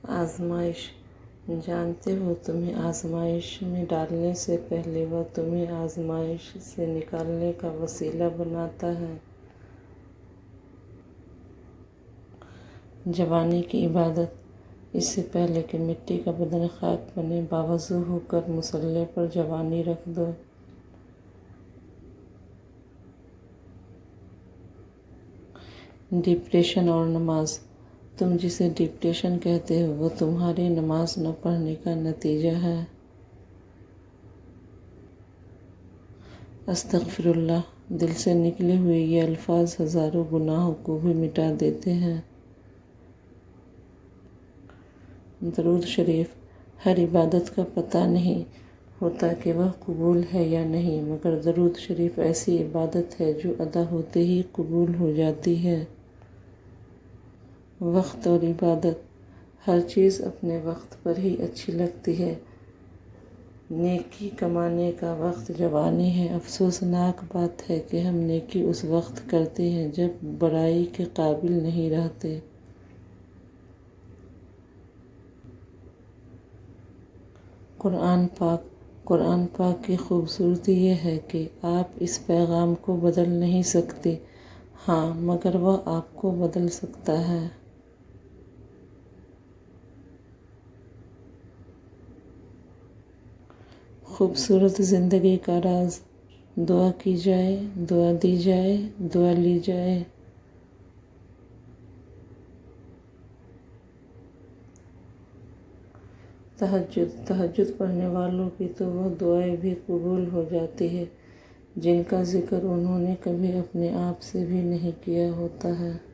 آزمائش، جانتے ہو تمہیں آزمائش میں ڈالنے سے پہلے وہ تمہیں آزمائش سے نکالنے کا وسیلہ بناتا ہے۔ جوانی کی عبادت، اس سے پہلے کہ مٹی کا بدن خاک بنے، باوضو ہو کر مصلی پر جوانی رکھ دو۔ ڈپریشن اور نماز، تم جسے ڈپریشن کہتے ہو وہ تمہاری نماز نہ پڑھنے کا نتیجہ ہے۔ استغفر اللہ، دل سے نکلے ہوئے یہ الفاظ ہزاروں گناہوں کو بھی مٹا دیتے ہیں۔ درود شریف، ہر عبادت کا پتہ نہیں ہوتا کہ وہ قبول ہے یا نہیں، مگر درود شریف ایسی عبادت ہے جو ادا ہوتے ہی قبول ہو جاتی ہے۔ وقت اور عبادت، ہر چیز اپنے وقت پر ہی اچھی لگتی ہے۔ نیکی کمانے کا وقت جوانی ہے۔ افسوسناک بات ہے کہ ہم نیکی اس وقت کرتے ہیں جب برائی کے قابل نہیں رہتے۔ قرآن پاک کی خوبصورتی یہ ہے کہ آپ اس پیغام کو بدل نہیں سکتے، ہاں مگر وہ آپ کو بدل سکتا ہے۔ خوبصورت زندگی کا راز، دعا کی جائے، دعا دی جائے، دعا لی جائے۔ تہجد پڑھنے والوں کی تو وہ دعائیں بھی قبول ہو جاتی ہیں جن کا ذکر انہوں نے کبھی اپنے آپ سے بھی نہیں کیا ہوتا ہے۔